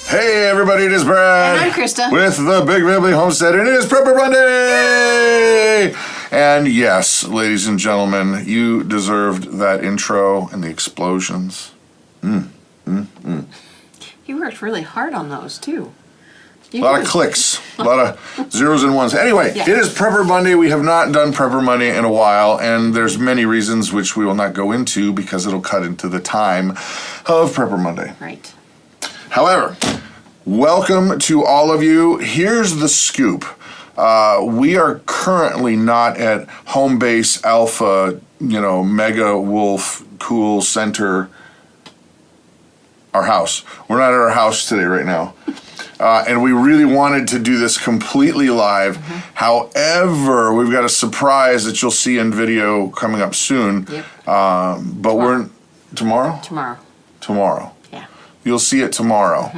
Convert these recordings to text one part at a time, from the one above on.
Hey everybody, it is Brad. And I'm Christa. With the Big Family Homestead, and it is Prepper Monday! And yes, ladies and gentlemen, you deserved that intro and the explosions. You worked really hard on those, too. A lot of clicks, a lot of zeros and ones. Anyway, It is Prepper Monday. We have not done Prepper Monday in a while, and there's many reasons which we will not go into because it'll cut into the time of Prepper Monday. Right. However, welcome to all of you. Here's the scoop. We are currently not at Home Base Alpha, Mega Wolf Cool Center, our house. We're not at our house today right now. And we really wanted to do this completely live. However, we've got a surprise that you'll see in video coming up soon. Yep. But we're... Tomorrow? Tomorrow. Yeah. You'll see it tomorrow.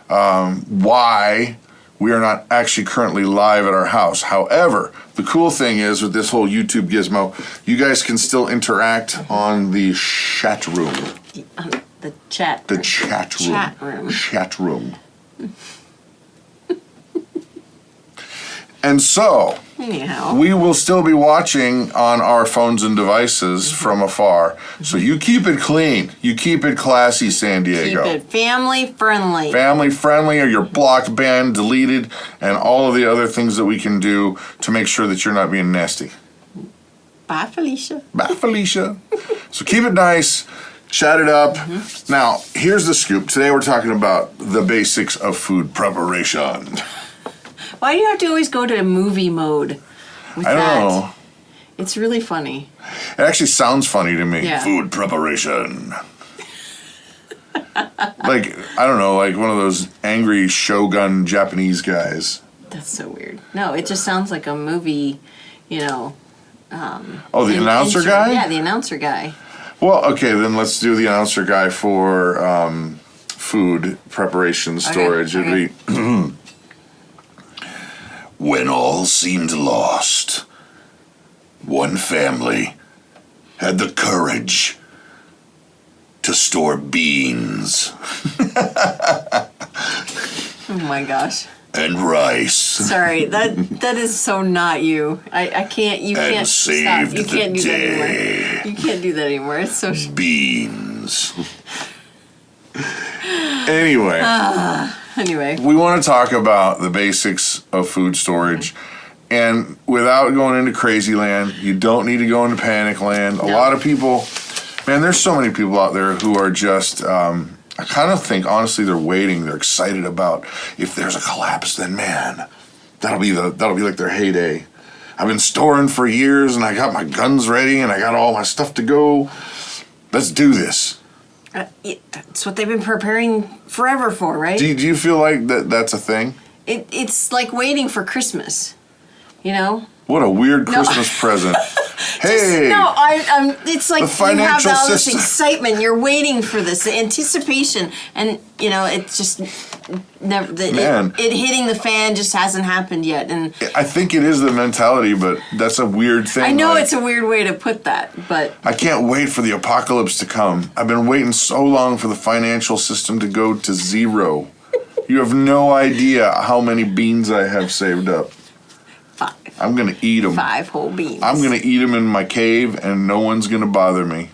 Why we are not actually currently live at our house. However, the cool thing is with this whole YouTube gizmo, you guys can still interact on the chat room. The chat The room. chat room. Chat room. Chat room. And so, Anyhow. we will still be watching on our phones and devices from afar. So you keep it clean. You keep it classy, San Diego. Keep it family friendly. Family friendly, or you're blocked, banned, deleted, and all of the other things that we can do to make sure that you're not being nasty. Bye, Felicia. Bye, Felicia. So keep it nice. Chat it up. Now, here's the scoop. Today we're talking about the basics of food preparation. Why do you have to always go to movie mode with I don't that? know. It's really funny. It actually sounds funny to me. Yeah. Food preparation. Like, I don't know, like one of those angry Shogun Japanese guys. That's so weird. No, it just sounds like a movie, Oh, the announcer guy? Yeah, the announcer guy. Well, okay, then let's do the announcer guy for food preparation storage. Okay. It'd be when all seemed lost, one family had the courage to store beans Oh my gosh. and rice Sorry, that is so not you. I can't. You and can't stop. saved You can't the do that day. anymore. You can't do that anymore. It's so. Beans. Anyway. Anyway. We want to talk about the basics of food storage. And without going into crazy land, you don't need to go into panic land. A lot of people, man, there's so many people out there who are just, I kind of think, honestly, they're waiting. They're excited about if there's a collapse, then man, that'll be like their heyday. I've been storing for years and I got my guns ready and I got all my stuff to go. Let's do this. That's what they've been preparing forever for, right? Do you feel like that's a thing? It's like waiting for Christmas, you know? What a weird Christmas present. Hey! I'm. It's like The you have financial all this system. excitement. You're waiting for this, the anticipation, and it's just never. Man. It hitting the fan just hasn't happened yet, and I think it is the mentality, but that's a weird thing. I know like, it's a weird way to put that, but I can't wait for the apocalypse to come. I've been waiting so long for the financial system to go to zero. You have no idea how many beans I have saved up. 5. I'm going to eat them. 5 whole beans. I'm going to eat them in my cave, and no one's going to bother me.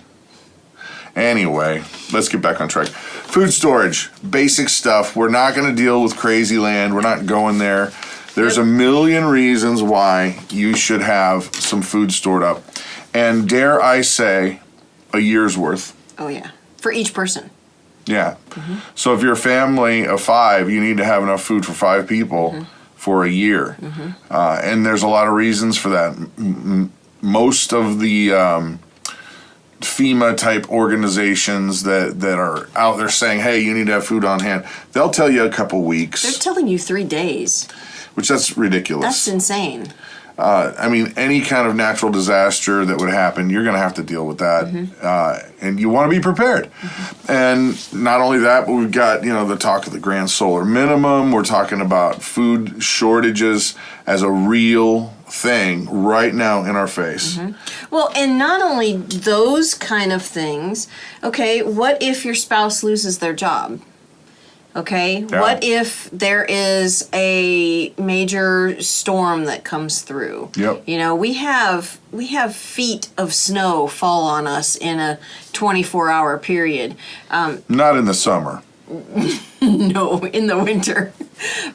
Anyway, let's get back on track. Food storage, basic stuff. We're not going to deal with crazy land. We're not going there. There's a million reasons why you should have some food stored up. And dare I say, a year's worth. Oh yeah, for each person. Yeah. So if you're a family of 5, you need to have enough food for 5 people for a year. And there's a lot of reasons for that. Most of the FEMA type organizations that are out there saying, hey, you need to have food on hand, they'll tell you a couple weeks. They're telling you 3 days. Which that's ridiculous. That's insane. I mean, any kind of natural disaster that would happen, you're going to have to deal with that. And you want to be prepared. And not only that, but we've got, the talk of the grand solar minimum. We're talking about food shortages as a real thing right now in our face. Well, and not only those kind of things. Okay, what if your spouse loses their job? Okay, Yeah. what if there is a major storm that comes through? Yep. You know, we have feet of snow fall on us in a 24-hour period. Not in the summer. No, in the winter.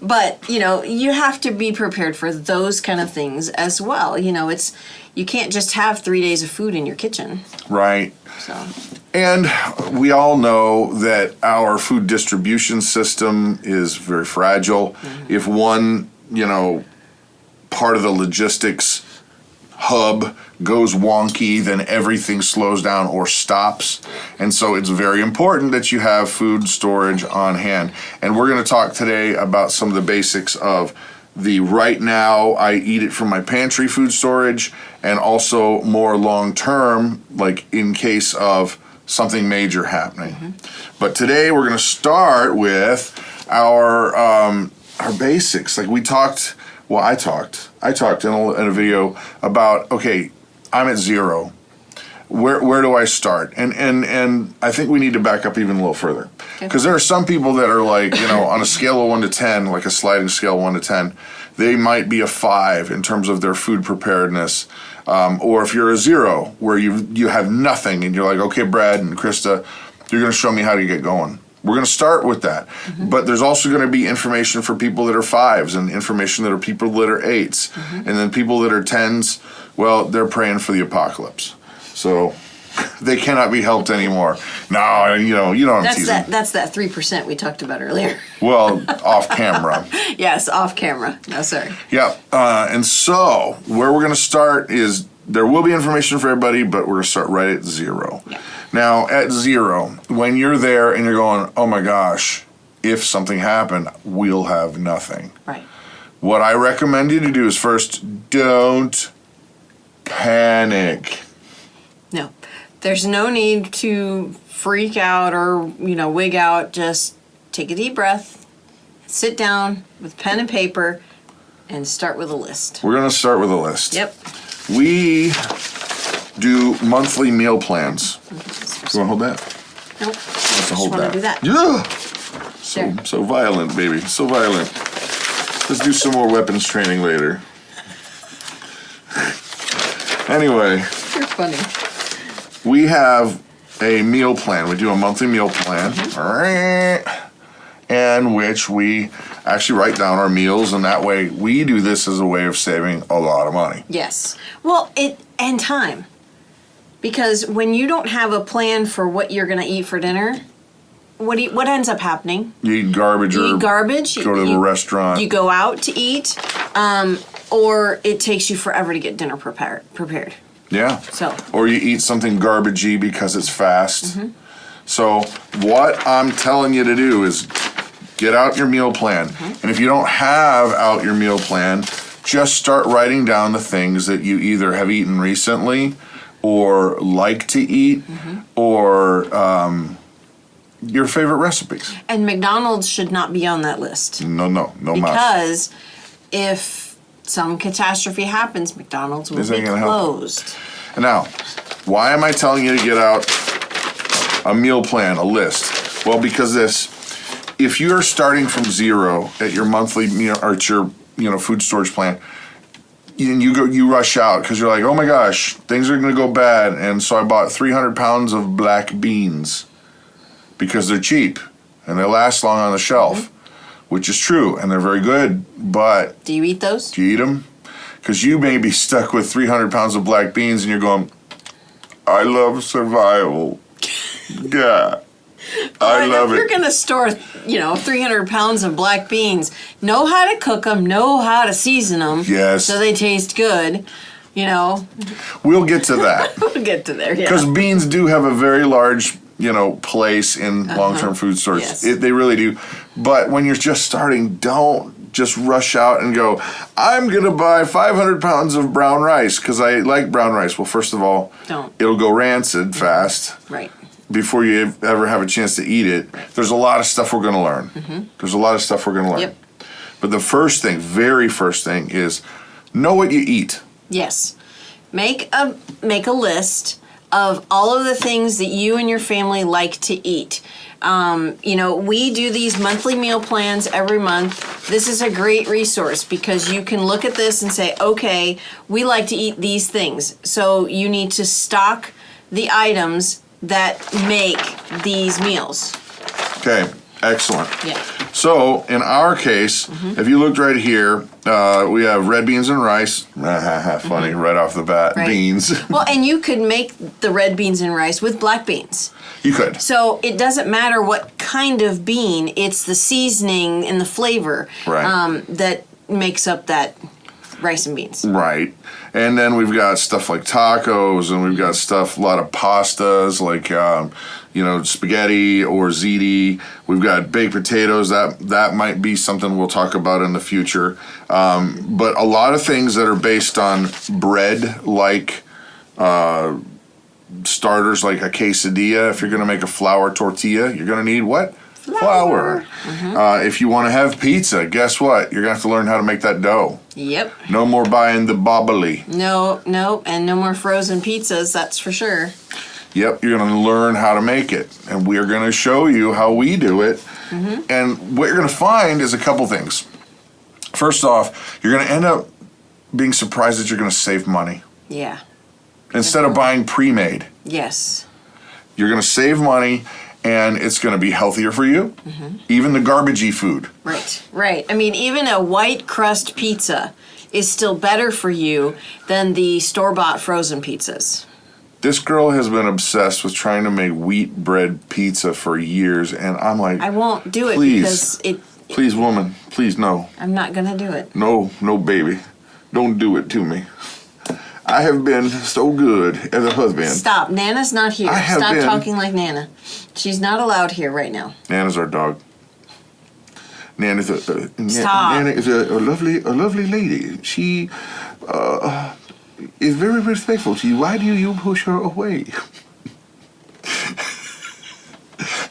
But, you know, you have to be prepared for those kind of things as well. You know, you can't just have 3 days of food in your kitchen. Right. So, And we all know that our food distribution system is very fragile. If one, part of the logistics hub goes wonky, then everything slows down or stops. And so it's very important that you have food storage on hand. And we're going to talk today about some of the basics of the right now I eat it from my pantry food storage, and also more long term, like in case of something major happening. But today we're going to start with our basics. Like I talked in a video about, okay, I'm at 0. Where do I start? And I think we need to back up even a little further. Because there are some people that are like, on a scale of 1 to 10, like a sliding scale of 1 to 10, they might be a 5 in terms of their food preparedness. Or if you're a 0, where you have nothing, and you're like, okay, Brad and Christa, you're going to show me how to get going. We're going to start with that. But there's also going to be information for people that are 5s, and information that are people that are 8s. And then people that are 10s, well, they're praying for the apocalypse. So they cannot be helped anymore. No, you know I'm teasing. that's that 3% we talked about earlier. Well, off camera. Yes, off camera. No, sorry. Yeah, and so where we're going to start is there will be information for everybody, but we're going to start right at 0. Yeah. Now, at 0, when you're there and you're going, oh my gosh, if something happened, we'll have nothing. Right. What I recommend you to do is first, don't panic. No, there's no need to freak out or, wig out. Just take a deep breath, sit down with pen and paper, and start with a list. We're going to start with a list. Yep. We do monthly meal plans. You want to hold that? Nope. Let's Just hold want to that. do that. Yeah. Sure. So violent, baby. So violent. Let's do some more weapons training later. Anyway. You're funny. We have a meal plan. We do a monthly meal plan, in which we actually write down our meals, and that way we do this as a way of saving a lot of money. Yes. Well, and time. Because when you don't have a plan for what you're going to eat for dinner, what ends up happening? You eat garbage You eat garbage. go to a restaurant. You go out to eat, or it takes you forever to get dinner prepared. Yeah. So. Or you eat something garbagey because it's fast. So what I'm telling you to do is get out your meal plan. And if you don't have out your meal plan, just start writing down the things that you either have eaten recently or like to eat or your favorite recipes. And McDonald's should not be on that list. No mas. Because if some catastrophe happens, McDonald's will be closed. And now, why am I telling you to get out a meal plan, a list? Well, because if you're starting from 0 at your monthly meal or at your food storage plan, you rush out because you're like, oh my gosh, things are going to go bad, and so I bought 300 pounds of black beans because they're cheap and they last long on the shelf. Which is true, and they're very good, but... Do you eat those? Do you eat them? Because you may be stuck with 300 pounds of black beans, and you're going, I love survival. Yeah, I love it. If you're going to store, 300 pounds of black beans, know how to cook them, know how to season them. Yes. So they taste good, We'll get to that. We'll get to there, yeah. Because beans do have a very large... place in long-term food stores. Yes. They really do. But when you're just starting, don't just rush out and go, I'm going to buy 500 pounds of brown rice because I like brown rice. Well, first of all, it'll go rancid fast. Right. Before you ever have a chance to eat it. There's a lot of stuff we're going to learn. There's a lot of stuff we're going to learn. Yep. But the very first thing is know what you eat. Yes. Make a list of all of the things that you and your family like to eat. We do these monthly meal plans every month. This is a great resource because you can look at this and say, okay, we like to eat these things. So you need to stock the items that make these meals. Okay, excellent. Yeah. So in our case, if you looked right here, we have red beans and rice. Funny, right off the bat, Right. beans. Well, and you could make the red beans and rice with black beans. You could. So it doesn't matter what kind of bean, it's the seasoning and the flavor that makes up that rice and beans. Right. And then we've got stuff like tacos, and we've got stuff, a lot of pastas, like, spaghetti or ziti. We've got baked potatoes. That might be something we'll talk about in the future. But a lot of things that are based on bread, like starters like a quesadilla. If you're going to make a flour tortilla, you're going to need what? Flour. If you want to have pizza, guess what? You're going to have to learn how to make that dough. Yep. No more buying the bobbly. No, and no more frozen pizzas, that's for sure. Yep, you're going to learn how to make it. And we're going to show you how we do it. And what you're going to find is a couple things. First off, you're going to end up being surprised that you're going to save money. Yeah. Instead of buying pre-made. Yes. You're going to save money, and it's going to be healthier for you. Even the garbagey food. Right. I mean, even a white crust pizza is still better for you than the store-bought frozen pizzas. This girl has been obsessed with trying to make wheat bread pizza for years, and I'm like, I won't do it please, because please, woman, please, no. I'm not going to do it. No, baby. Don't do it to me. I have been so good as a husband. Stop. Nana's not here. Stop talking like Nana. She's not allowed here right now. Nana's our dog. Nana's Stop. Nana is a lovely lady. She is very respectful to you. Why do you push her away?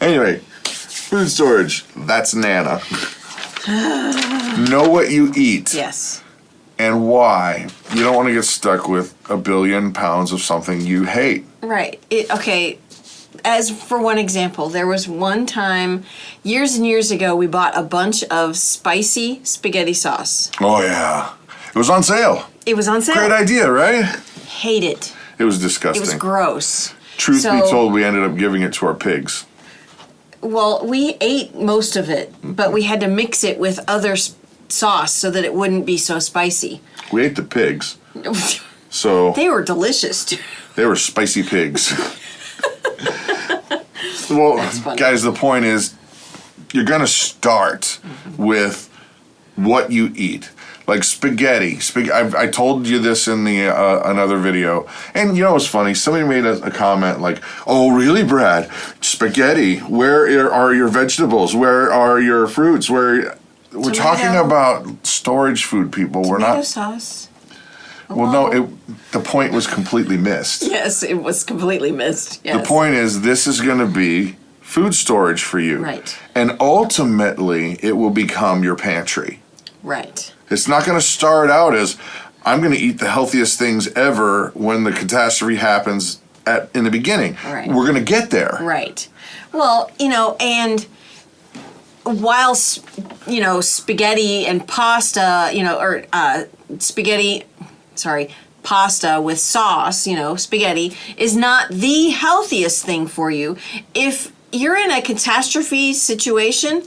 Anyway, food storage. That's Nana. Know what you eat. Yes. And why. You don't want to get stuck with a billion pounds of something you hate. Right. Okay. As for one example, there was one time, years and years ago, we bought a bunch of spicy spaghetti sauce. Oh, yeah. It was on sale. It was on sale. Great idea, right? Hate it. It was disgusting. It was gross. Truth be told, we ended up giving it to our pigs. Well, we ate most of it, but we had to mix it with other sauce so that it wouldn't be so spicy. We ate the pigs. So they were delicious, too. They were spicy pigs. Well, guys, the point is, you're going to start with what you eat. Like spaghetti. I told you this in the another video. And you know what's funny? Somebody made a comment like, oh, really, Brad? Spaghetti. Where are your vegetables? Where are your fruits? We're talking about storage food, people. We're not. Tomato sauce. Well, no, the point was completely missed. Yes, it was completely missed. Yes. The point is, this is going to be food storage for you. Right. And ultimately, it will become your pantry. Right. It's not going to start out as, I'm going to eat the healthiest things ever when the catastrophe happens in the beginning. Right. We're going to get there. Right. Well, and while, spaghetti and pasta, pasta with sauce, spaghetti, is not the healthiest thing for you. If you're in a catastrophe situation,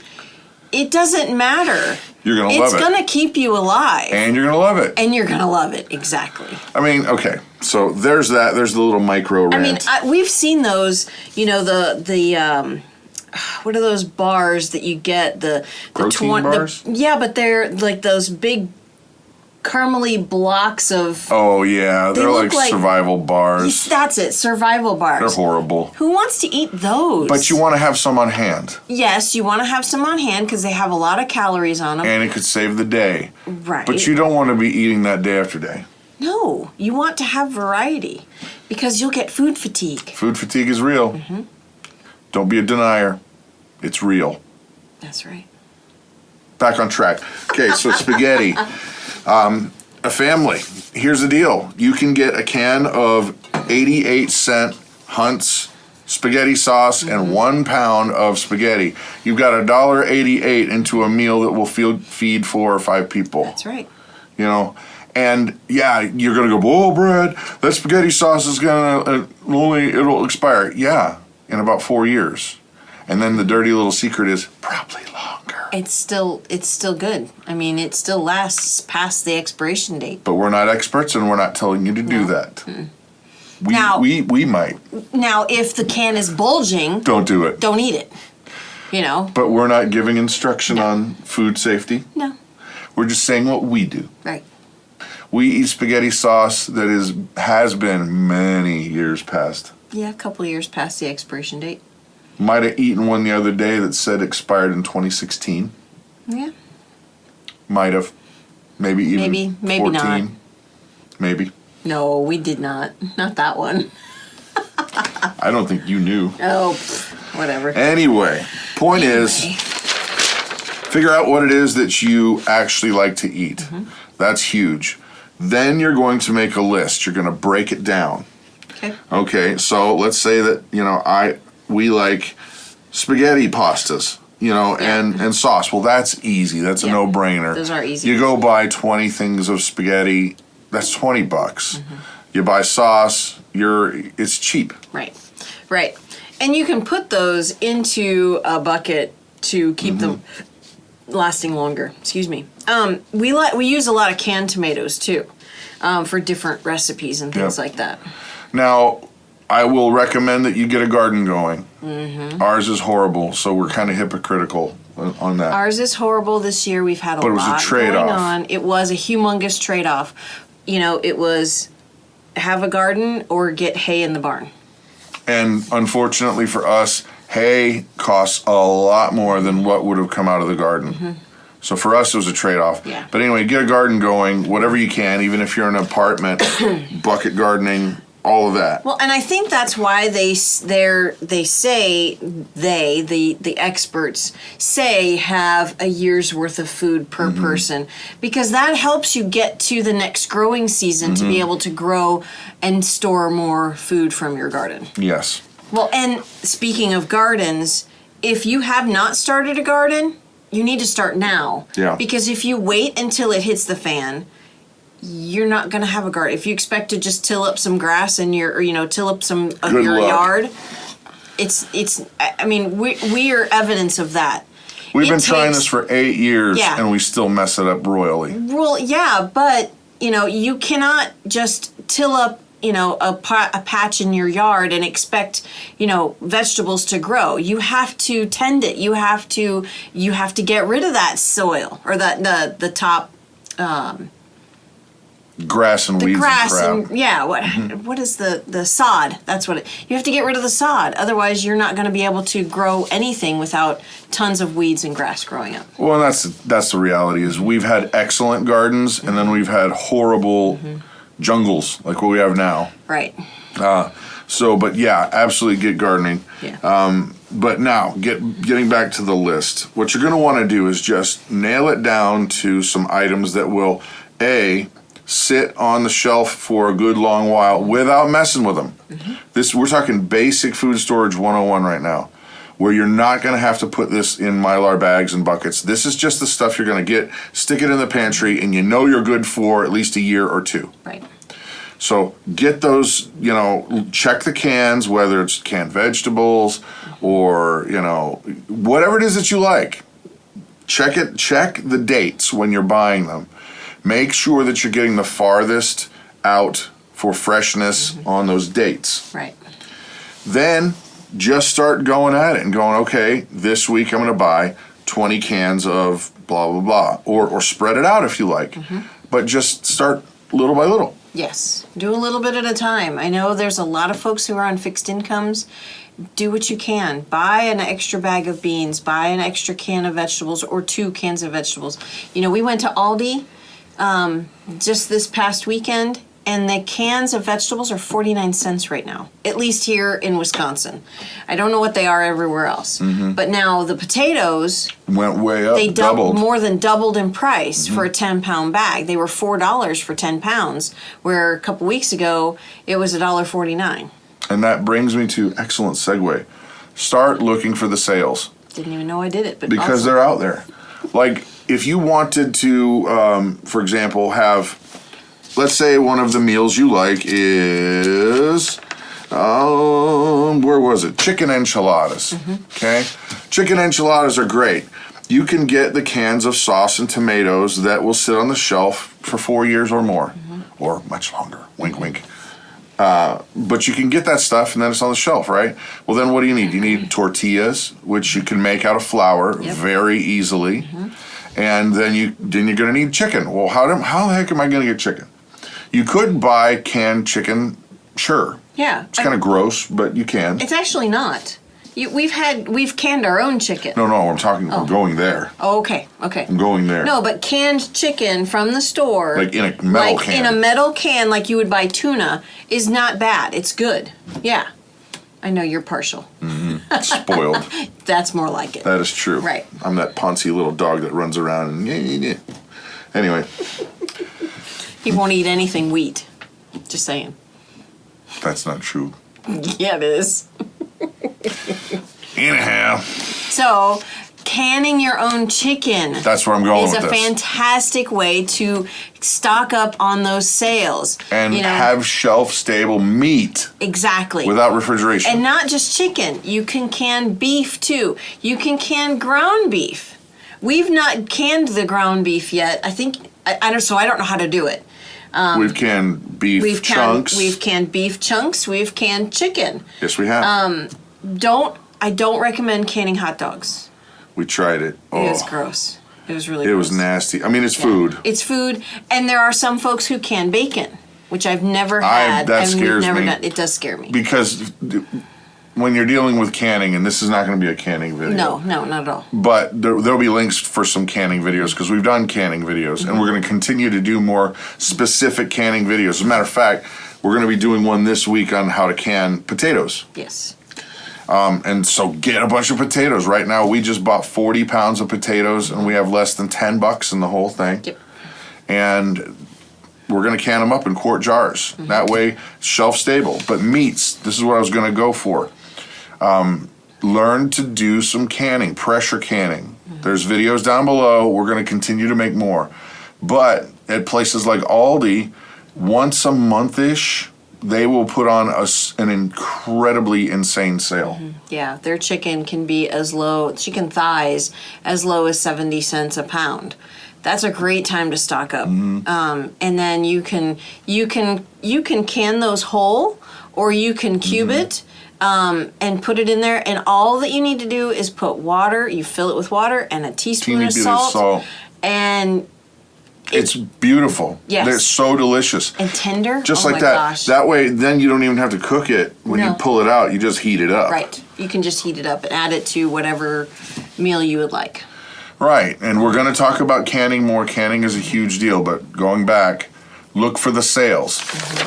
it doesn't matter. You're going to love it. It's going to keep you alive. And you're going to love it. And you're going to love it, exactly. I mean, okay, so there's that. There's the little micro rant. I mean, we've seen those, the what are those bars that you get? The protein bars? Yeah, but they're like those big caramely blocks of... Oh, yeah. They're like survival bars. That's it, survival bars. They're horrible. Who wants to eat those? But you want to have some on hand. Yes, you want to have some on hand because they have a lot of calories on them. And it could save the day. Right. But you don't want to be eating that day after day. No, you want to have variety because you'll get food fatigue. Food fatigue is real. Mm-hmm. Don't be a denier. It's real. That's right. Back on track. Okay, so spaghetti. A family. Here's the deal. You can get a can of 88-cent Hunt's spaghetti sauce and 1 pound of spaghetti. You've got $1.88 into a meal that will feed 4 or 5 people. That's right. You know, and yeah, you're gonna go, oh, Brad, that spaghetti sauce is gonna it'll expire. Yeah, in about 4 years. And then the dirty little secret is probably longer. It's still good. I mean, it still lasts past the expiration date. But we're not experts, and we're not telling you to do that. We might. Now, if the can is bulging, Don't do it. don't eat it. You know? But we're not giving instruction on food safety. No. We're just saying what we do. Right. We eat spaghetti sauce that has been many years past. Yeah, a couple of years past the expiration date. Might have eaten one the other day that said expired in 2016. Yeah. Might have. Maybe even Maybe 14. not. Maybe. No, we did not. Not that one. I don't think you knew. Oh, whatever. Anyway, point is, figure out what it is that you actually like to eat. Mm-hmm. That's huge. Then you're going to make a list. You're going to break it down. Okay. Okay, so let's say that, we like spaghetti pastas, and sauce. Well, that's easy. That's a no-brainer. Those are easy. You go buy 20 things of spaghetti, that's $20. Mm-hmm. You buy sauce, it's cheap. Right. And you can put those into a bucket to keep them lasting longer. Excuse me. We use a lot of canned tomatoes too, for different recipes and things like that. Now, I will recommend that you get a garden going. Mm-hmm. Ours is horrible, so we're kind of hypocritical on that. Ours is horrible this year. We've had a lot going on. It was a humongous trade-off. It was have a garden or get hay in the barn. And unfortunately for us, hay costs a lot more than what would have come out of the garden. Mm-hmm. So for us, it was a trade-off. Yeah. But anyway, get a garden going, whatever you can, even if you're in an apartment, bucket gardening, all of that. Well, and I think that's why the experts say have a year's worth of food per person, because that helps you get to the next growing season to be able to grow and store more food from your garden. Yes. Well, and speaking of gardens, if you have not started a garden, you need to start now. Yeah. Because if you wait until it hits the fan, you're not going to have a garden. If you expect to just till up some grass in till up some of Good your luck. yard, we are evidence of that. We've been trying this for 8 years, and we still mess it up royally. Well, yeah, but, you cannot just till up, a patch in your yard and expect, vegetables to grow. You have to tend it. You have to get rid of that soil or the top, grass and weeds and crap. What is the sod? That's what you have to get rid of the sod. Otherwise, you're not going to be able to grow anything without tons of weeds and grass growing up. Well, that's the reality is we've had excellent gardens and then we've had horrible jungles like what we have now. Right. But yeah, absolutely get gardening. Yeah. But now, getting back to the list, what you're going to want to do is just nail it down to some items that will, sit on the shelf for a good long while without messing with them. We're talking basic food storage 101 right now, where you're not going to have to put this in Mylar bags and buckets. This is just the stuff you're going to get, stick it in the pantry, and you're good for at least a year or two. Right. So get those, check the cans, whether it's canned vegetables or, whatever it is that you like. Check the dates when you're buying them. Make sure that you're getting the farthest out for freshness on those dates. Right. Then just start going at it and going, okay, this week I'm going to buy 20 cans of blah, blah, blah. Or spread it out if you like. But just start little by little. Yes. Do a little bit at a time. I know there's a lot of folks who are on fixed incomes. Do what you can. Buy an extra bag of beans. Buy an extra can of vegetables or 2 cans of vegetables. We went to Aldi just this past weekend, and the cans of vegetables are 49 cents right now, at least here in Wisconsin. I don't know what they are everywhere else. But now the potatoes went way up. They doubled. more than doubled in price for a 10-pound bag. They were $4 for 10 pounds, where a couple weeks ago it was $1.49. And that brings me to excellent segue. Start looking for the sales. Didn't even know I did it, but because awesome. they're out there. Like if you wanted to, for example, have, let's say one of the meals you like is, where was it? Chicken enchiladas. Okay, chicken enchiladas are great. You can get the cans of sauce and tomatoes that will sit on the shelf for 4 years or more, or much longer. Wink, wink. But you can get that stuff and then it's on the shelf, right? Well, then what do you need? You need tortillas, which you can make out of flour very easily. And then you're going to need chicken. Well, how the heck am I going to get chicken? You could buy canned chicken, sure. Yeah. It's kind of gross, but you can. It's actually not. We've canned our own chicken. No, I'm going there. Oh, okay. I'm going there. No, but canned chicken from the store, Like in a metal can. in a metal can, like you would buy tuna, is not bad. It's good. Yeah, I know you're partial. Spoiled. That's more like it. That is true. Right. I'm that poncy little dog that runs around and Anyway, He won't eat anything wheat. Just saying. that's not true. Yeah, it is. Anyhow, So, canning your own chicken. that's where I'm going is with a this. fantastic way to stock up on those sales. And have shelf-stable meat Exactly. without refrigeration. And not just chicken. You can can beef too. You can can ground beef. We've not canned the ground beef yet. I think I don't know how to do it. We've canned beef chunks. We've canned beef chunks. We've canned chicken. Yes, we have. I don't recommend canning hot dogs. We tried it. It was gross. It was really It gross. was nasty. I mean, it's food. It's food, and there are some folks who can bacon, which I've never had. That and we've scares never me. done. It does scare me. Because when you're dealing with canning, and this is not going to be a canning video. No, not at all. But there'll be links for some canning videos because we've done canning videos, and we're going to continue to do more specific canning videos. As a matter of fact, we're going to be doing one this week on how to can potatoes. Yes. And so get a bunch of potatoes. Right now, we just bought 40 pounds of potatoes, and we have less than $10 in the whole thing. Yep. And we're going to can them up in quart jars. That way, shelf stable. But meats, this is what I was going to go for. Learn to do some canning, pressure canning. There's videos down below. We're going to continue to make more. But at places like Aldi, once a month-ish, they will put on an incredibly insane sale. Yeah, their chicken can be chicken thighs as low as 70 cents a pound. That's a great time to stock up. And then you can can those whole, or you can cube it and put it in there. And all that you need to do is put water. You fill it with water and a teaspoon of salt, and it's beautiful. Yes. They're so delicious. and tender. Just oh like my that. Gosh. That way, then you don't even have to cook it. When you No. pull it out, you just heat it up. Right. You can just heat it up and add it to whatever meal you would like. Right. And we're going to talk about canning more. Canning is a huge deal. But going back, look for the sales.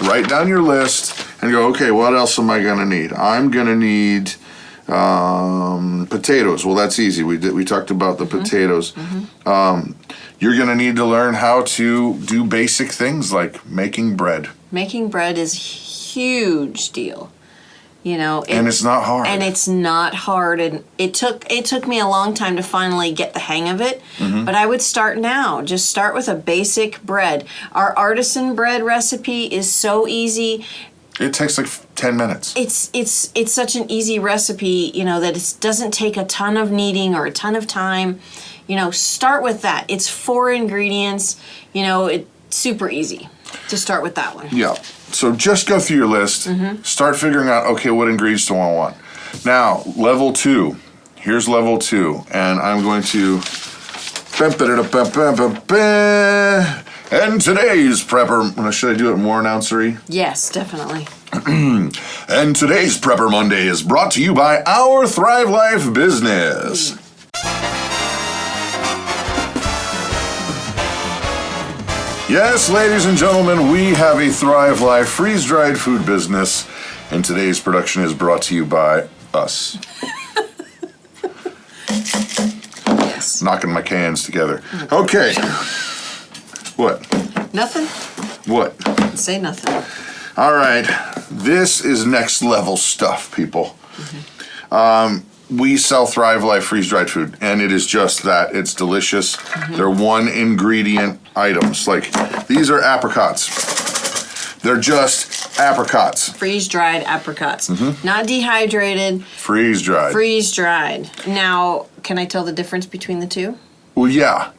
Write down your list and go, okay, what else am I going to need? I'm going to need potatoes. Well, that's easy. We talked about the potatoes. You're going to need to learn how to do basic things like making bread. Making bread is a huge deal. And it's not hard. And it's not hard, and it took me a long time to finally get the hang of it. But I would start now. Just start with a basic bread. Our artisan bread recipe is so easy. It takes like 10 minutes. It's such an easy recipe, that it doesn't take a ton of kneading or a ton of time. Start with that. It's 4 ingredients. It's super easy to start with that one. Yeah. So just go through your list. Start figuring out, okay, what ingredients do I want? Now, level 2. Here's level 2. And I'm going to... And today's prepper... Should I do it more announcery? Yes, definitely. And today's Prepper Monday is brought to you by our Thrive Life business. Yes, ladies and gentlemen, we have a Thrive Life freeze-dried food business, and today's production is brought to you by us. Yes. Knocking my cans together. Okay. What? Nothing? What? Say nothing. All right. This is next level stuff, people. We sell Thrive Life freeze-dried food, and it is just that. It's delicious. They're one ingredient items. Like, these are apricots. They're just apricots. Freeze-dried apricots. Not dehydrated. Freeze-dried. Freeze-dried. Now, can I tell the difference between the two? Well, yeah.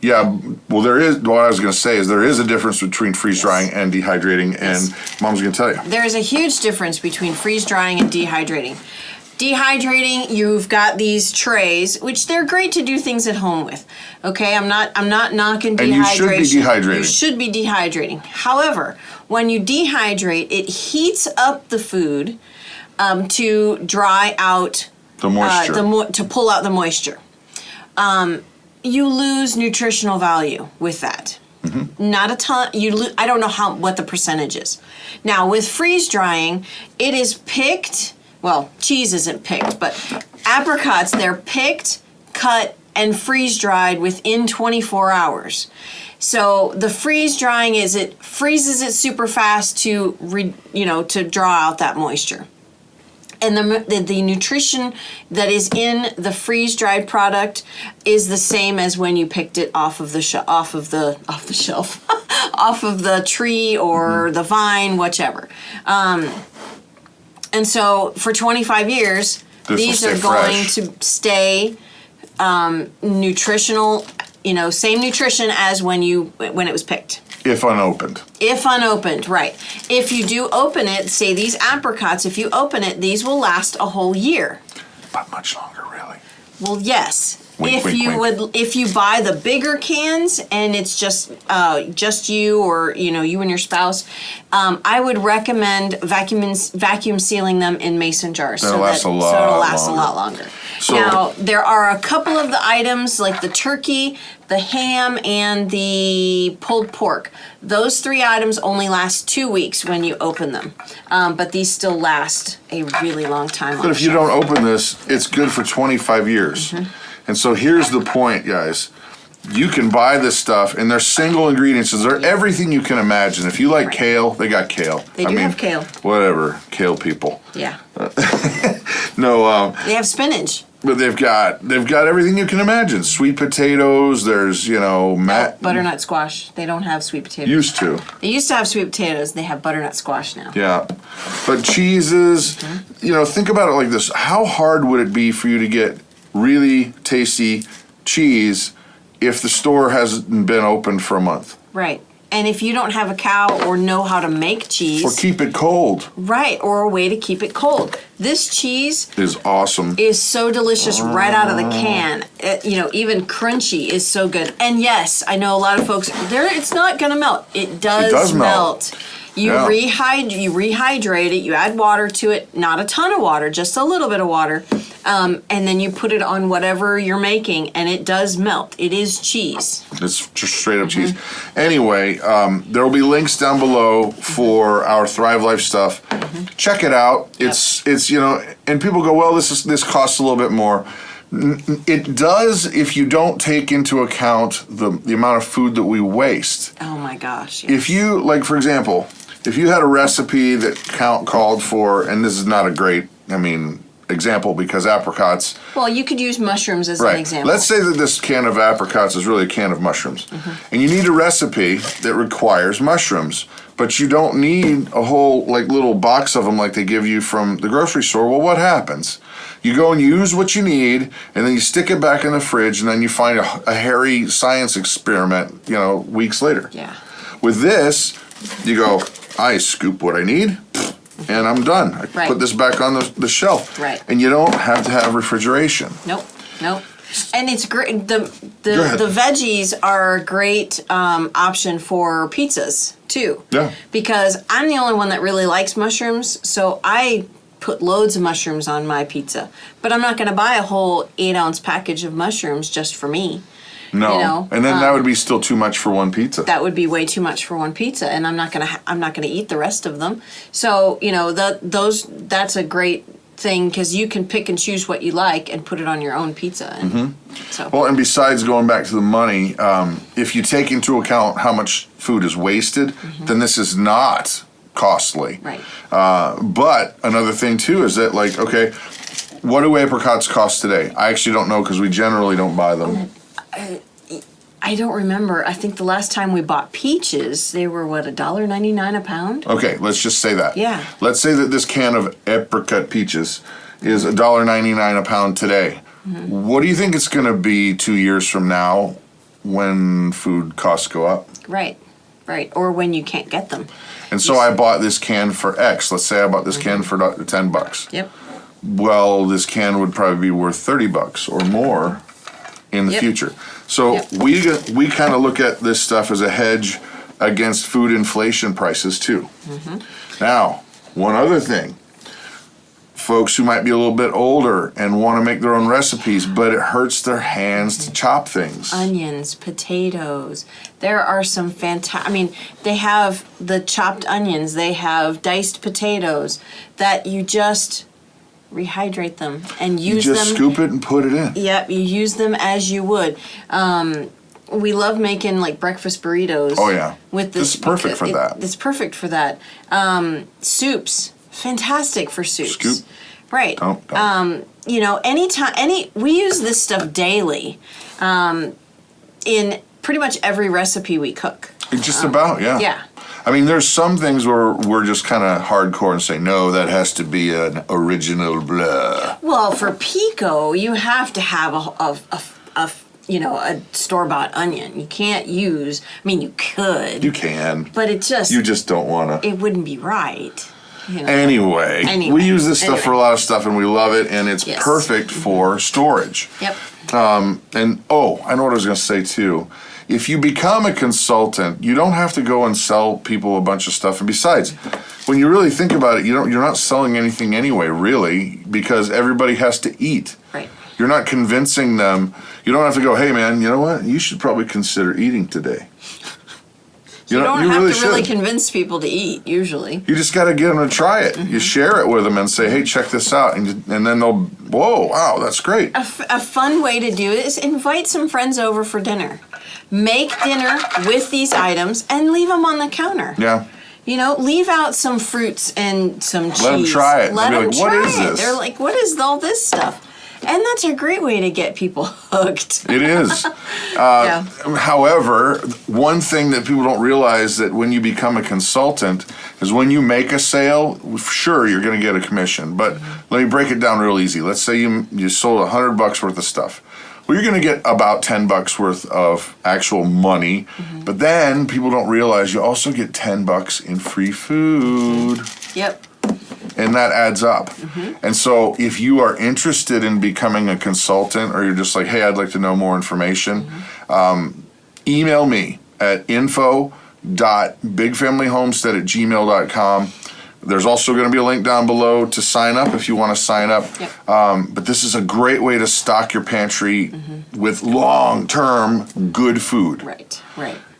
Well, there is, what I was going to say is there is a difference between freeze-drying and dehydrating, and Mom's going to tell you. There is a huge difference between freeze-drying and dehydrating. Dehydrating, you've got these trays, which they're great to do things at home with. Okay, I'm not knocking dehydration. And you should be dehydrating. You should be dehydrating. However, when you dehydrate, it heats up the food to dry out The moisture. to pull out the moisture. You lose nutritional value with that. Not a ton. I don't know what the percentage is. Now with freeze drying, it is picked. Well, cheese isn't picked, but apricots, they're picked, cut, and freeze dried within 24 hours. So the freeze drying is it freezes it super fast to draw out that moisture. And the nutrition that is in the freeze dried product is the same as when you picked it off of the shelf, off of the tree or the vine, whichever. And so for 25 years, these are going to stay nutritional, same nutrition as when it was picked. If unopened. If unopened, right. If you do open it, say these apricots, if you open it, these will last a whole year. But much longer, really. Well, yes. Wink, wink, wink. If you buy the bigger cans and it's just you or you and your spouse, I would recommend vacuum sealing them in mason jars It'll last a lot longer. So, now there are a couple of the items like the turkey, the ham, and the pulled pork. Those 3 items only last 2 weeks when you open them, but these still last a really long time. But if you don't open this, it's good for 25 years. And so here's the point, guys. You can buy this stuff, and they're single ingredients. They're everything you can imagine. If you like kale, they got kale. They do have kale. Whatever, kale people. Yeah. No. They have spinach. But they've got everything you can imagine. Sweet potatoes. There's butternut squash. They don't have sweet potatoes. Used to. They used to have sweet potatoes. They have butternut squash now. Yeah, but cheeses. Think about it like this: how hard would it be for you to get really tasty cheese if the store hasn't been open for a month? Right. And if you don't have a cow or know how to make cheese. Or keep it cold. Right, or a way to keep it cold. This cheese is awesome. Is so delicious right out of the can. Even crunchy is so good. And yes, I know a lot of folks, it's not going to melt. It does melt. You rehydrate it, you add water to it, not a ton of water, just a little bit of water. And then you put it on whatever you're making, and it does melt. It is cheese. It's just straight up cheese. Anyway, there will be links down below for our Thrive Life stuff. Check it out. It's and people go, well, this costs a little bit more. It does if you don't take into account the amount of food that we waste. Oh my gosh. Yes. If you, for example, if you had a recipe that called for, and this is not a great, example because apricots. Well, you could use mushrooms as an example. Let's say that this can of apricots is really a can of mushrooms. And you need a recipe that requires mushrooms, but you don't need a whole little box of them like they give you from the grocery store. Well, what happens? You go and use what you need, and then you stick it back in the fridge, and then you find a hairy science experiment, weeks later. Yeah. With this, you go, I scoop what I need, and I'm done. I put this back on the shelf. Right. And you don't have to have refrigeration. Nope. And it's great. The veggies are a great option for pizzas, too. Yeah. Because I'm the only one that really likes mushrooms, so I put loads of mushrooms on my pizza. But I'm not going to buy a whole 8-ounce package of mushrooms just for me. No, and then that would be still too much for one pizza. That would be way too much for one pizza, and I'm not gonna eat the rest of them. So that's a great thing because you can pick and choose what you like and put it on your own pizza. And Well, and besides going back to the money, if you take into account how much food is wasted, then this is not costly. Right. But another thing too is that, like, okay, what do apricots cost today? I actually don't know because we generally don't buy them. I don't remember. I think the last time we bought peaches, they were what, $1.99 a pound? Okay, let's just say that. Yeah. Let's say that this can of apricot peaches is $1.99 a pound today. Mm-hmm. What do you think it's going to be 2 years from now when food costs go up? Right. Or when you can't get them. And so I bought this can for X. Let's say I bought this can for $10. Yep. Well, this can would probably be worth $30 or more in the future. So we kind of look at this stuff as a hedge against food inflation prices too. Mm-hmm. Now, one other thing. Folks who might be a little bit older and want to make their own recipes, but it hurts their hands to chop things. Onions, potatoes. There are some fantastic, I mean, they have the chopped onions, they have diced potatoes that you just rehydrate them and use them. You just scoop it and put it in. Yep, you use them as you would. We love making like breakfast burritos. Oh yeah. With this. This is perfect for that. It's perfect for that. Soups, fantastic for soups. Scoop. Right. Don't. You know, we use this stuff daily, in pretty much every recipe we cook. Just about, yeah. Yeah. I mean, there's some things where we're just kind of hardcore and say, no, that has to be an original blah. Well, for pico, you have to have a store-bought onion. You can't use, I mean, you could. You can. But it just... You just don't want to. It wouldn't be right. You know? Anyway, we use this stuff for a lot of stuff, and we love it, and it's perfect for storage. Yep. I know what I was going to say, too. If you become a consultant, you don't have to go and sell people a bunch of stuff. And besides, when you really think about it, you're not selling anything anyway, really, because everybody has to eat. Right. You're not convincing them. You don't have to go, hey, man, you know what? You should probably consider eating today. You don't have to really convince people to eat, usually. You just got to get them to try it. Mm-hmm. You share it with them and say, hey, check this out. And then they'll, whoa, wow, that's great. A fun way to do it is invite some friends over for dinner. Make dinner with these items and leave them on the counter. Yeah. You know, leave out some fruits and some cheese. Let them try it. Let them try what is it. This? They're like, what is all this stuff? And that's a great way to get people hooked. It is. However, one thing that people don't realize that when you become a consultant is when you make a sale, sure, you're going to get a commission. But let me break it down real easy. Let's say you sold $100 worth of stuff. Well, you're going to get about $10 worth of actual money. Mm-hmm. But then people don't realize you also get $10 in free food. Yep. And that adds up. Mm-hmm. And so if you are interested in becoming a consultant, or you're just like, hey, I'd like to know more information, email me at info.bigfamilyhomestead@gmail.com. There's also going to be a link down below to sign up if you want to sign up. Yep. But this is a great way to stock your pantry with long-term good food. Right.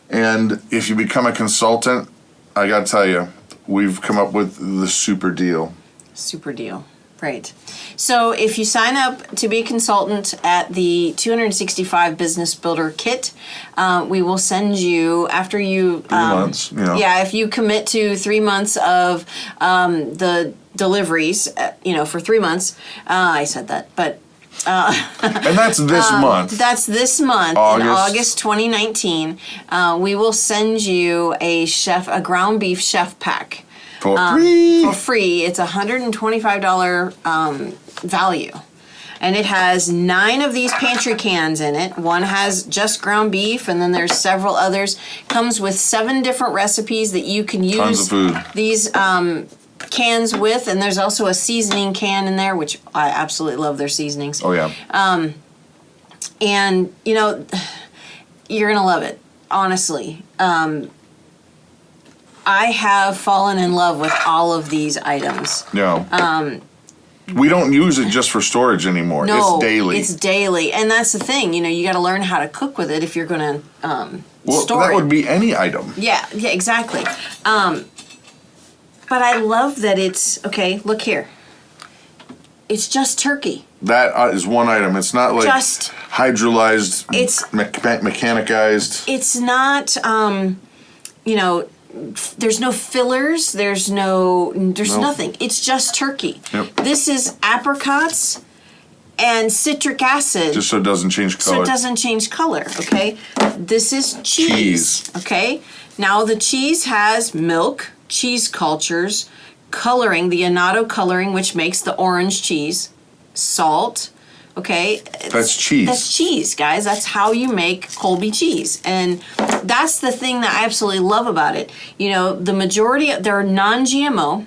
And if you become a consultant, I got to tell you, we've come up with the super deal. Super deal. Right. So if you sign up to be a consultant at the 265 Business Builder Kit, we will send you, after you... 3 months, Yeah, if you commit to 3 months of the deliveries, for 3 months. I said that, but... and that's this month. That's this month, in August 2019. We will send you a ground beef chef pack. For free. For free. It's $125 value. And it has 9 of these pantry cans in it. One has just ground beef, and then there's several others. Comes with 7 different recipes that you can use Tons of food. These cans with, and there's also a seasoning can in there, which I absolutely love their seasonings. Oh, yeah. And, you're going to love it, honestly. I have fallen in love with all of these items. No. We don't use it just for storage anymore. No, it's daily. It's daily. And that's the thing, you got to learn how to cook with it if you're going to store it. That would be any item. Yeah, exactly. But I love that it's, okay, look here. It's just turkey. That is one item. It's not like just hydrolyzed, mechanicized. It's not, there's no fillers. There's Nope. nothing. It's just turkey. Yep. This is apricots and citric acid. Just so it doesn't change color. So it doesn't change color, okay? This is cheese, okay? Now the cheese has milk, cheese cultures, coloring, the annatto coloring, which makes the orange cheese, salt, okay? That's cheese. That's cheese, guys. That's how you make Colby cheese. And that's the thing that I absolutely love about it. You know, the majority, they're non-GMO.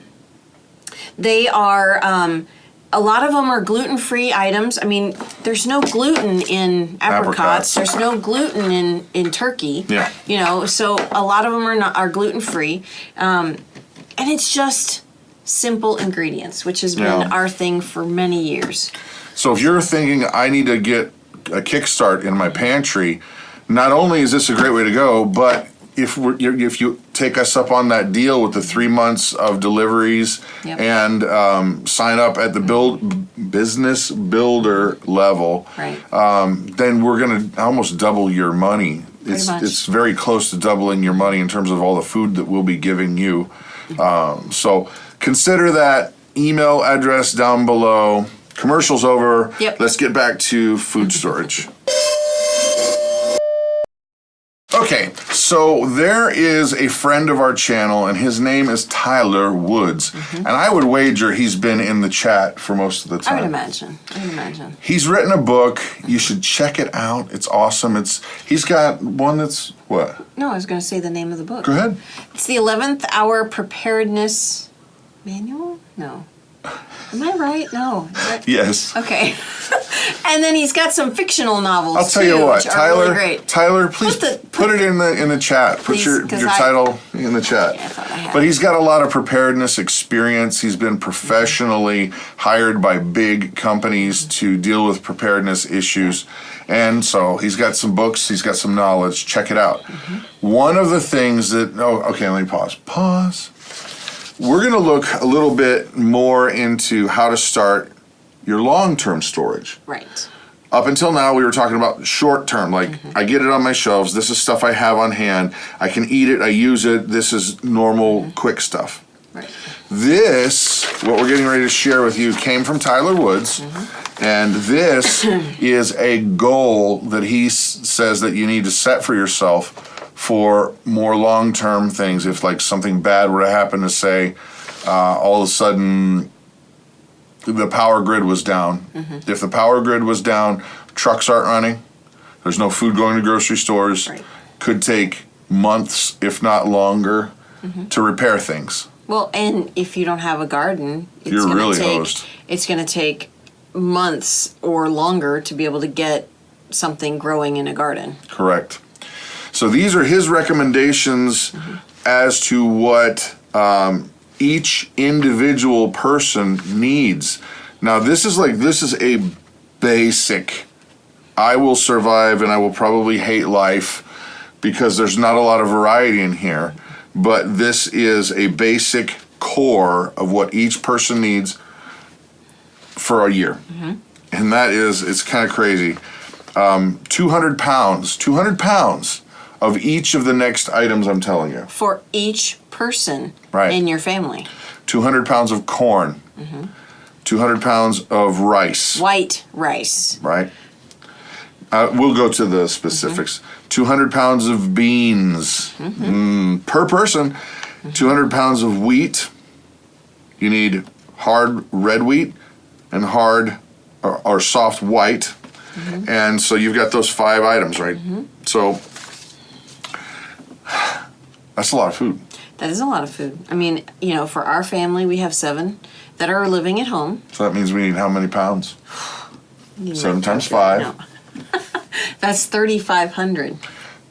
They are, a lot of them are gluten-free items. I mean, there's no gluten in apricots. There's no gluten in turkey. Yeah. You know, so a lot of them are gluten-free. And it's just simple ingredients, which has been our thing for many years. So if you're thinking I need to get a kickstart in my pantry, not only is this a great way to go, but if you take us up on that deal with the 3 months of deliveries and sign up at the business builder level, Right. then we're going to almost double your money. Pretty much. It's very close to doubling your money in terms of all the food that we'll be giving you. So consider that email address down below. Commercial's over. Yep. Let's get back to food storage. Okay, so there is a friend of our channel, and his name is Tyler Woods. And I would wager he's been in the chat for most of the time. I would imagine. He's written a book. You should check it out. It's awesome. He's got one that's what? No, I was going to say the name of the book. Go ahead. It's the 11th Hour Preparedness Manual? No. Am I right? No. Is that- Yes. Okay. And then he's got some fictional novels. I'll tell you too, what, which are really great. Please put it in the chat. Put Please, your 'cause title in the chat. Yeah, I thought I had But it. he's got a lot of preparedness experience. He's been professionally hired by big companies to deal with preparedness issues. And so he's got some books, he's got some knowledge. Check it out. One of the things that, okay, let me pause. We're going to look a little bit more into how to start your long-term storage. Right. Up until now, we were talking about short-term, like I get it on my shelves, this is stuff I have on hand, I can eat it, I use it, this is normal, quick stuff. Right. This, what we're getting ready to share with you, came from Tyler Woods, and this is a goal that he says that you need to set for yourself for more long-term things. If like something bad were to happen, to say all of a sudden the power grid was down. If the power grid was down, trucks aren't running, there's no food going to grocery stores, could take months, if not longer, to repair things. Well, and if you don't have a garden, You're really hosed. It's going to take months or longer to be able to get something growing in a garden. Correct. So these are his recommendations as to what each individual person needs. Now this is a basic, I will survive and I will probably hate life because there's not a lot of variety in here, but this is a basic core of what each person needs for a year. And that is, it's kind of crazy. 200 pounds of each of the next items I'm telling you. For each person Right. in your family. 200 pounds of corn. 200 pounds of rice. White rice. Right? We'll go to the specifics. 200 pounds of beans per person. 200 pounds of wheat. You need hard red wheat and hard or soft white. And so you've got those 5 items, right? So that's a lot of food. That is a lot of food. I mean, you know, for our family, we have 7 that are living at home. So that means we need how many pounds? You 7 might times calculate. 5. No. That's 3,500.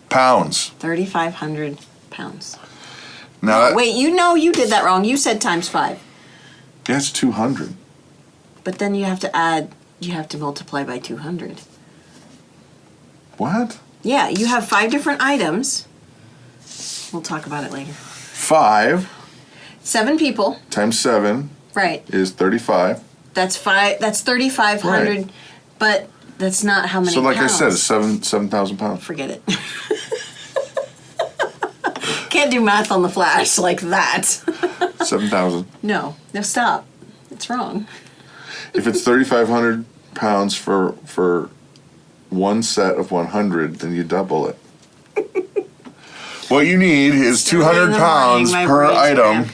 Pounds. 3,500 pounds. Now that, Wait, you did that wrong. You said times 5. that's 200. But then you have to multiply by 200. What? Yeah, you have 5 different items. We'll talk about it later. 5 7 people. times 7 Right. is 35. That's 3,500. Right. But that's not how many So like pounds. I said, it's 7,000 pounds. Forget it. do math on the flash like that. 7,000. No, stop. It's wrong. If it's 3,500 pounds for one set of 100, then you double it. What you need is 200 pounds per item.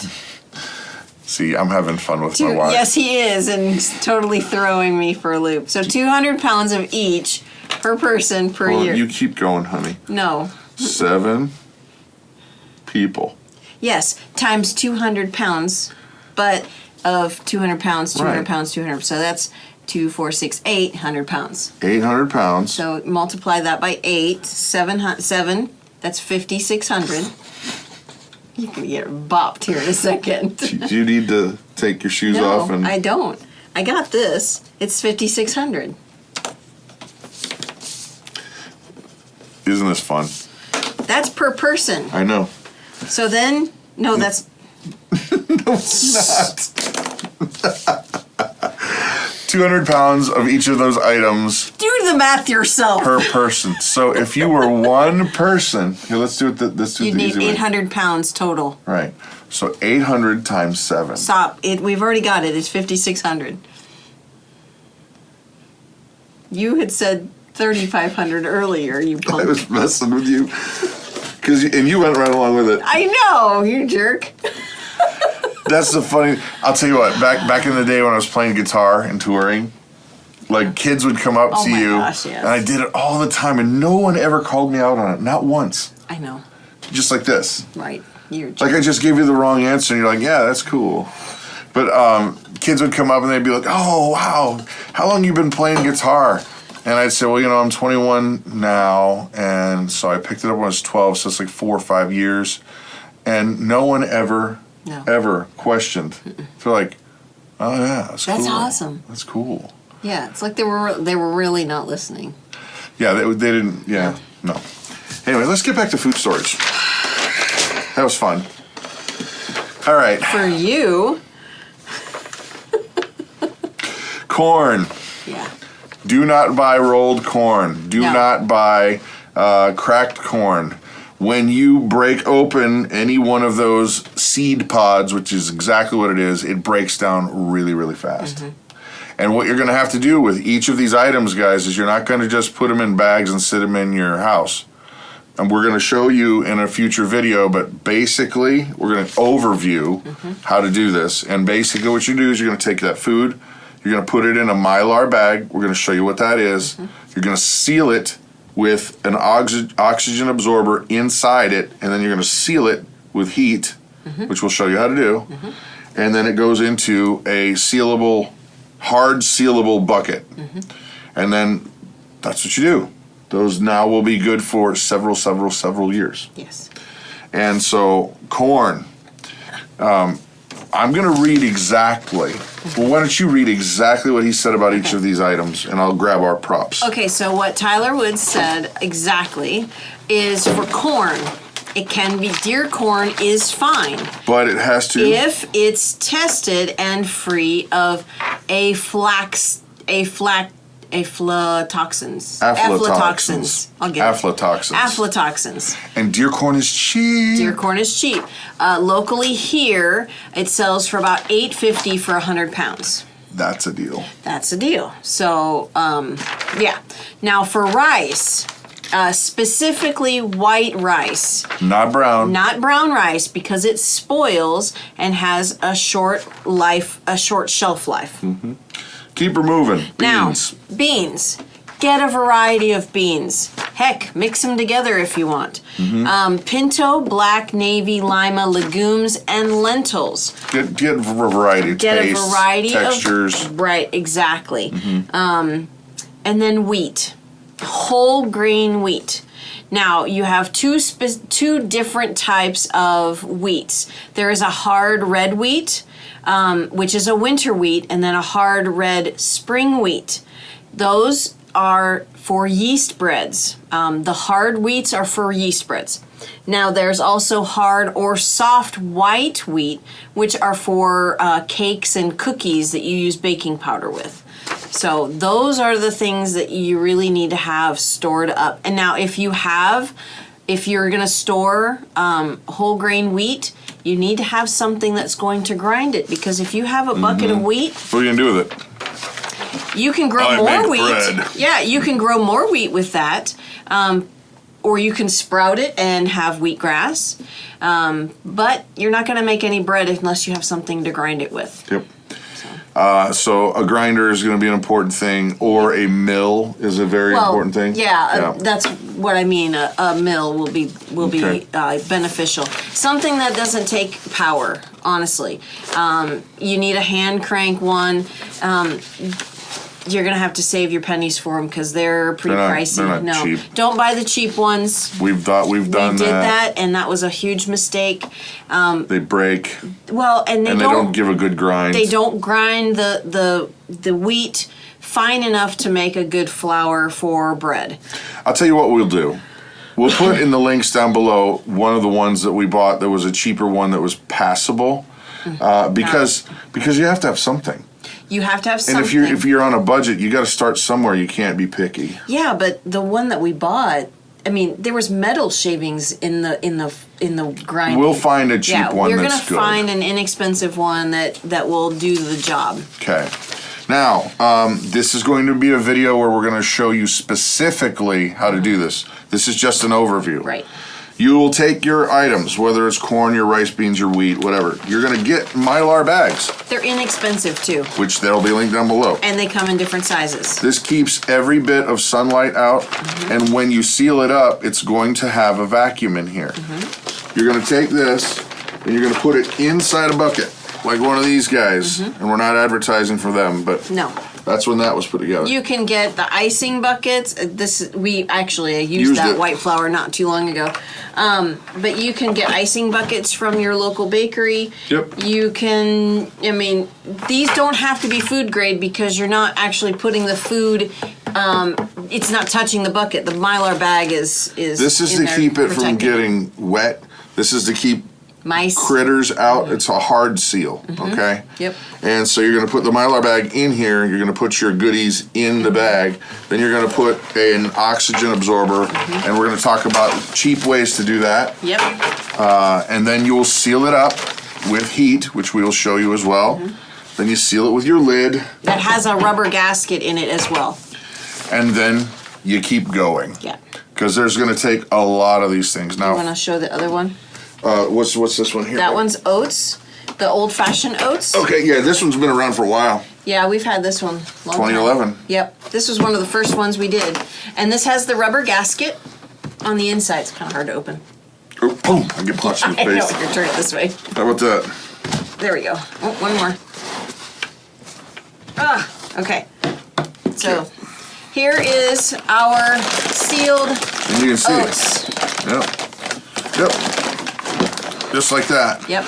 See, I'm having fun with my wife. Yes, he is, and he's totally throwing me for a loop. So 200 pounds of each per person per year. You keep going, honey. No. 7 people. Yes, times 200 pounds, but of 200 pounds, 200 pounds, 200. So that's 2, 4, 6, 800 pounds. 800 pounds. So multiply that by 8, 7, that's 5,600. You're going to get bopped here in a second. Do you need to take your shoes off? No, I don't. I got this. It's 5,600. Isn't this fun? That's per person. I know. So then, no, that's... No, it's not. 200 pounds of each of those items. Do the math yourself. Per person. So if you were one person, here, let's do it. Let's do You'd the need easy way. 800 pounds total. Right. So 800 times 7. Stop. We've already got it. It's 5,600. You had said 3,500 earlier, you punk. I was messing with you. And you went right along with it. I know, you jerk. That's the funny. I'll tell you what. Back in the day when I was playing guitar and touring, like kids would come up to you, gosh, yes. and I did it all the time, and no one ever called me out on it. Not once. I know. Just like this. Right. You're Like I just gave you the wrong answer, and you're like, yeah, that's cool. But kids would come up and they'd be like, oh wow, how long you been playing guitar? And I'd say, well, I'm 21 now, and so I picked it up when I was 12, so it's like 4 or 5 years, and no one ever questioned. They're like, oh yeah, that's cool. That's awesome. That's cool. Yeah, it's like they were really not listening. Yeah, they didn't. Yeah, no. Anyway, let's get back to food storage. That was fun. All right. For you. Corn. Yeah. Do not buy rolled corn. Do not buy cracked corn. When you break open any one of those seed pods, which is exactly what it is, it breaks down really, really fast. Mm-hmm. And what you're going to have to do with each of these items, guys, is you're not going to just put them in bags and sit them in your house. And we're going to show you in a future video, but basically, we're going to overview how to do this. And basically what you do is you're going to take that food, you're going to put it in a Mylar bag. We're going to show you what that is. You're going to seal it with an oxygen absorber inside it, and then you're going to seal it with heat, which we'll show you how to do. And then it goes into a hard sealable bucket. And then that's what you do. Those now will be good for several years. Yes. And so corn, I'm going to read exactly. Well, why don't you read exactly what he said about each of these items, and I'll grab our props. Okay, so what Tyler Woods said exactly is for corn, it can be deer corn is fine. But it has to. If it's tested and free of aflatoxins. Aflatoxins. I'll get Aflatoxins. it. Aflatoxins. And deer corn is cheap. Deer corn is cheap. Locally here, it sells for about $8.50 for 100 pounds. That's a deal. That's a deal. So, yeah. Now for rice, specifically white rice. Not brown. Not brown rice, because it spoils and has a short shelf life. Keep her moving. Beans. Now, beans. Get a variety of beans. Heck, mix them together if you want. Pinto, black, navy, lima, legumes, and lentils. Get a variety of tastes, a variety textures. Right, exactly. And then wheat. Whole grain wheat. Now, you have two different types of wheats. There is a hard red wheat, which is a winter wheat, and then a hard red spring wheat. Those are for yeast breads. The hard wheats are for yeast breads. Now, there's also hard or soft white wheat, which are for cakes and cookies that you use baking powder with. So those are the things that you really need to have stored up. And now if you have if you're going to store whole grain wheat, you need to have something that's going to grind it, because if you have a bucket of wheat, What are you gonna do with it? you can grow I more make wheat. bread. Yeah, you can grow more wheat with that. Or you can sprout it and have wheatgrass. But you're not going to make any bread unless you have something to grind it with. Yep. So a grinder is going to be an important thing, or a mill is a very important thing. Yeah, that's what I mean. A mill will be Okay. beneficial. Something that doesn't take power, honestly. You need a hand crank one. You're gonna have to save your pennies for them because they're pretty pricey. They're not No, cheap. don't buy the cheap ones. We've done We that. did that, and that was a huge mistake. They break Well, and and they don't give a good grind. They don't grind the wheat fine enough to make a good flour for bread. I'll tell you what we'll do. We'll put in the links down below one of the ones that we bought. There was a cheaper one that was passable, because you have to have something. You have to have something. And if you're on a budget, you got to start somewhere. You can't be picky. Yeah, but the one that we bought, I mean, there was metal shavings in the grinding. We'll find a cheap one we're that's gonna good. find an inexpensive one that will do the job. Okay. Now, this is going to be a video where we're going to show you specifically how to do this. This is just an overview. Right. You will take your items, whether it's corn, your rice, beans, your wheat, whatever. You're going to get Mylar bags, They're inexpensive too, which there'll be linked down below. and they come in different sizes. This keeps every bit of sunlight out, and when you seal it up, it's going to have a vacuum in here. You're going to take this, and you're going to put it inside a bucket, like one of these guys. And we're not advertising for them, but No. that's when that was put together. You can get the icing buckets. I used that it. white flour not too long ago. But you can get icing buckets from your local bakery. Yep. You can, I mean, these don't have to be food grade because you're not actually putting the food, it's not touching the bucket. The Mylar bag is This is in to there keep it from protecting getting wet. This is to keep mice. critters out. It's a hard seal, okay? Yep. And so you're going to put the Mylar bag in here. You're going to put your goodies in the bag. Then you're going to put an oxygen absorber, and we're going to talk about cheap ways to do that. Yep. And then you will seal it up with heat, which we will show you as well. Then you seal it with your lid, That has a rubber gasket in it as well. and then you keep going. Yeah. Because there's going to take a lot of these things. You want Now, to show the other one? what's this one here? That one's oats, the old-fashioned oats. Okay, yeah, this one's been around for a while. Yeah, we've had this one long time. 2011. Yep, this was one of the first ones we did. And this has the rubber gasket on the inside. It's kind of hard to open. Oh, boom! I get punched in the I know, face. you're turning it this way. How about that? There we go. Oh, one more. Okay. So, here is our sealed And you can see oats. it. Yep. Just like that. Yep,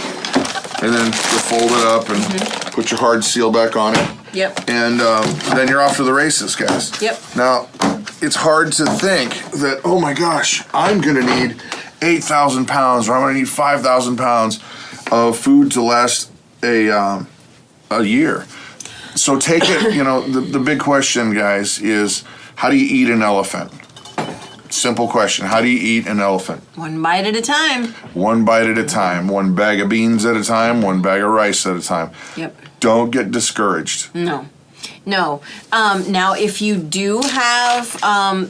And then you fold it up and put your hard seal back on it. yep, And then you're off to the races, guys. Yep. Now, it's hard to think that, oh my gosh, I'm going to need 8,000 pounds or I'm going to need 5,000 pounds of food to last a year. So take it, the big question, guys, is how do you eat an elephant? Simple question. How do you eat an elephant? one bite at a time. One bite at a time, one bag of beans at a time, one bag of rice at a time. Yep. Don't get discouraged. No. Now, if you do have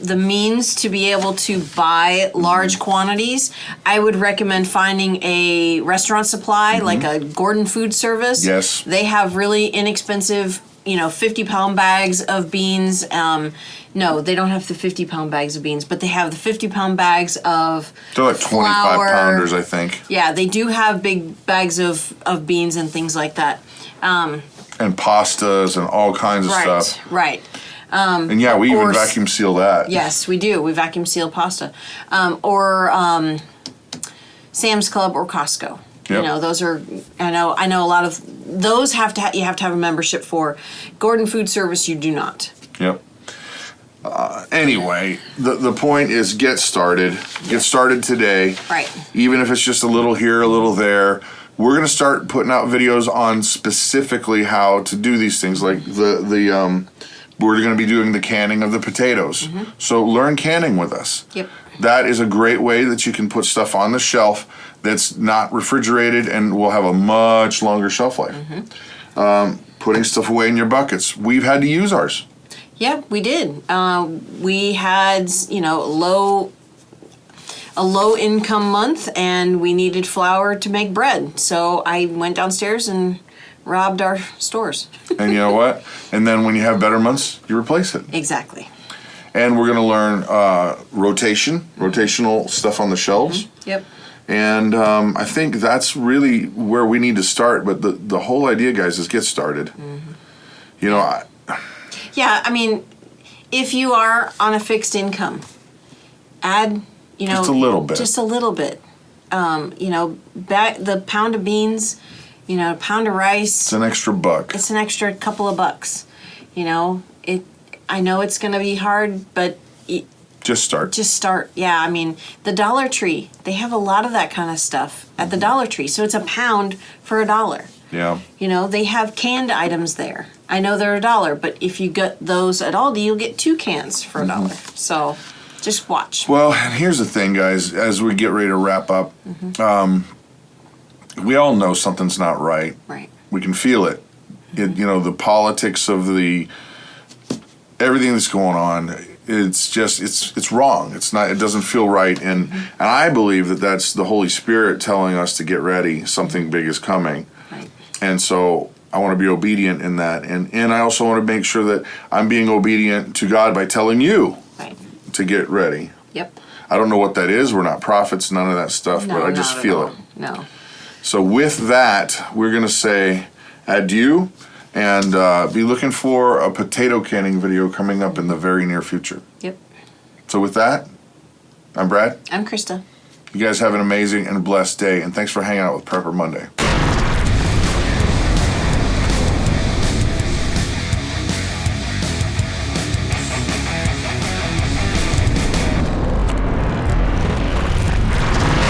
the means to be able to buy large quantities, I would recommend finding a restaurant supply, like a Gordon Food Service. Yes. They have really inexpensive, 50-pound bags of beans. No, they don't have the 50-pound bags of beans, but they have the 50-pound bags of They're like 25 flour. pounders, I think. Yeah, they do have big bags of beans and things like that. And pastas and all kinds of stuff. Right. And yeah, we even Or- vacuum seal that. Yes, we do. We vacuum seal pasta, or Sam's Club or Costco. Yep. Those are. I know a lot of those you have to have a membership for. Gordon Food Service, you do not. Yep. Anyway, the point is get started. Get started today. Right. Even if it's just a little here, a little there. We're going to start putting out videos on specifically how to do these things, like the We're going to be doing the canning of the potatoes. So learn canning with us. Yep. That is a great way that you can put stuff on the shelf that's not refrigerated and will have a much longer shelf life. Putting stuff away in your buckets. We've had to use ours. Yeah, we did. We had, a low income month, and we needed flour to make bread. So I went downstairs and robbed our stores. And you know what? And then when you have better months, you replace it. Exactly. And we're going to learn rotational stuff on the shelves. Yep. And I think that's really where we need to start. But the whole idea, guys, is get started. Yeah, I mean, if you are on a fixed income, add, just a little bit. Just a little bit. Back the pound of beans, a pound of rice. It's an extra buck. It's an extra couple of bucks. I know it's going to be hard, but just start. Just start. Yeah, I mean, the Dollar Tree, they have a lot of that kind of stuff at the Dollar Tree. So it's a pound for $1. Yeah. They have canned items there. I know they're $1, but if you get those at Aldi, you'll get 2 cans for $1. So just watch. Well, and here's the thing, guys, as we get ready to wrap up, we all know something's not right. Right. We can feel it. The politics of everything that's going on, it's just, it's wrong. It doesn't feel right. And I believe that that's the Holy Spirit telling us to get ready. Something big is coming. Right. And so I want to be obedient in that. And I also want to make sure that I'm being obedient to God by telling you to get ready. Yep. I don't know what that is. We're not prophets, none of that stuff, but I just feel it. No. So with that, we're going to say adieu and be looking for a potato canning video coming up in the very near future. Yep. So with that, I'm Brad. I'm Christa. You guys have an amazing and blessed day, and thanks for hanging out with Prepper Monday.